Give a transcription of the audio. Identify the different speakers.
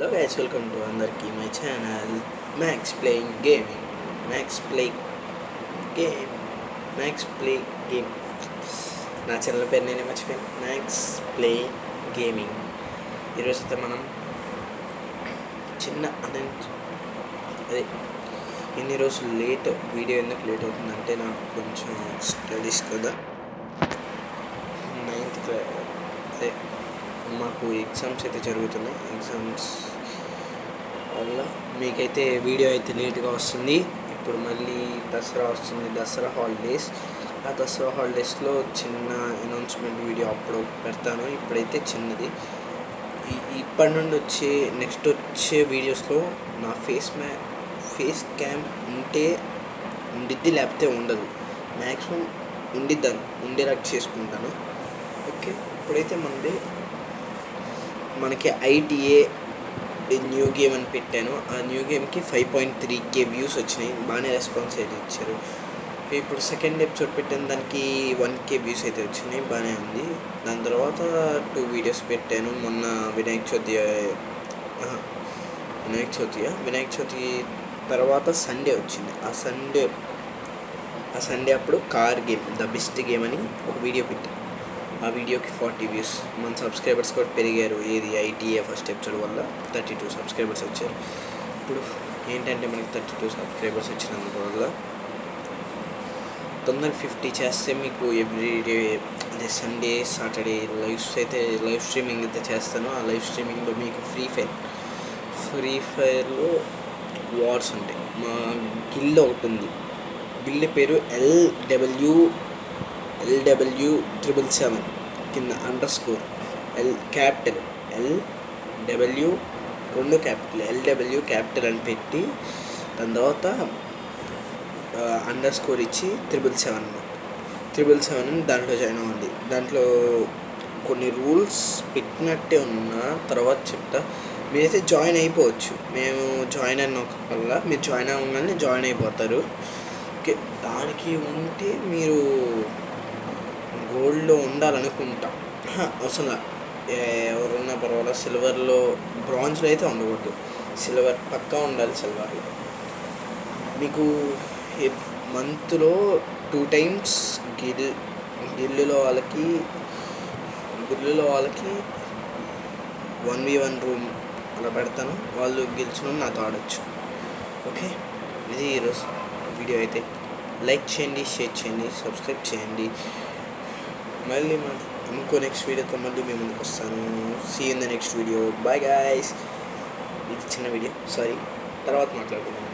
Speaker 1: Hello guys, welcome to అందరికి my channel max playing gaming. Max play game max play game నా channel పేరు నేనే మర్చిపోయాను, max play gaming. ఈరోజు అయితే మనం చిన్న అదే ఇన్ని రోజులు వీడియో ఎందుకు లేట్ అవుతుందంటే నాకు కొంచెం స్టడీస్ కదా, 9th క్లాస్ అదే మాకు ఎగ్జామ్స్ అయితే జరుగుతున్నాయి. ఎగ్జామ్స్ వల్ల మీకైతే వీడియో అయితే లేట్గా వస్తుంది. ఇప్పుడు మళ్ళీ దసరా వస్తుంది, దసరా హాలిడేస్. ఆ దసరా హాలిడేస్లో చిన్న అనౌన్స్మెంట్ వీడియో అప్పుడు పెడతాను. ఇప్పుడైతే చిన్నది. ఇప్పటి నుండి నెక్స్ట్ వచ్చే వీడియోస్లో నా ఫేస్ క్యామ్ ఉండిద్ది, లేకపోతే ఉండదు. మ్యాక్సిమం ఉండేలాగా చేసుకుంటాను. ఓకే, ఇప్పుడైతే మనకి ITA న్యూ గేమ్ అని పెట్టాను. ఆ న్యూ గేమ్కి 5.3K వ్యూస్ వచ్చినాయి. బాగానే రెస్పాన్స్ అయితే ఇచ్చారు. ఇప్పుడు సెకండ్ ఎపిసోడ్ పెట్టాను, దానికి 1K వ్యూస్ అయితే వచ్చినాయి. బాగానే ఉంది. దాని తర్వాత 2 వీడియోస్ పెట్టాను. మొన్న వినాయక చవితి తర్వాత సండే వచ్చింది. ఆ సండే అప్పుడు car game the best game అని ఒక వీడియో పెట్టాను. ఆ వీడియోకి 40 వ్యూస్. మన సబ్స్క్రైబర్స్ కూడా పెరిగారు. ITA ఫస్ట్ ఎపిసోడ్ వల్ల 32 సబ్స్క్రైబర్స్ వచ్చారు. ఇప్పుడు ఏంటంటే మనకి 32 సబ్స్క్రైబర్స్ వచ్చినందువల్ల తొందరగా 50 చేస్తే మీకు ఎవ్రీడే అదే సండే సాటర్డే లైవ్ స్ట్రీమింగ్ అయితే చేస్తాను. ఆ లైవ్ స్ట్రీమింగ్లో మీకు ఫ్రీ ఫైర్లో వార్స్ ఉంటాయి. మా గిల్డ్ ఒకటి ఉంది. గిల్డ్ పేరు LW777 కింద _, capital LW 2 capital LW capital అని పెట్టి దాని తర్వాత _ ఇచ్చి 777 అని దాంట్లో జాయిన్ అవ్వండి. దాంట్లో కొన్ని రూల్స్ పెట్టినట్టే ఉన్నా, తర్వాత చెప్తా. మీరైతే జాయిన్ అయిపోవచ్చు. మేము జాయిన్ అయిన వల్ల మీరు జాయిన్ అవ్వగానే జాయిన్ అయిపోతారు. ఓకే, దానికి ఉంటే మీరు గోల్డ్లో ఉండాలనుకుంటా. అవసరం ఎవరున్నా పర్వాలేదు. సిల్వర్లో, బ్రాంజ్లో అయితే ఉండకూడదు. సిల్వర్ పక్కా ఉండాలి. సిల్వర్లో మీకు మంత్లో 2 times గిల్లులో వాళ్ళకి 1v1 రూమ్ అలా పెడతాను. వాళ్ళు గెలిచిన నాతో ఆడొచ్చు. ఓకే, ఇది ఈరోజు వీడియో. అయితే లైక్ చేయండి, షేర్ చేయండి, సబ్స్క్రైబ్ చేయండి. మళ్ళీ ఇంకో నెక్స్ట్ వీడియోతో మళ్ళీ మేము ముందుకు వస్తాను. See in the next video. Bye guys. ఇది చిన్న వీడియో, సారీ. తర్వాత మాట్లాడుకుందాం.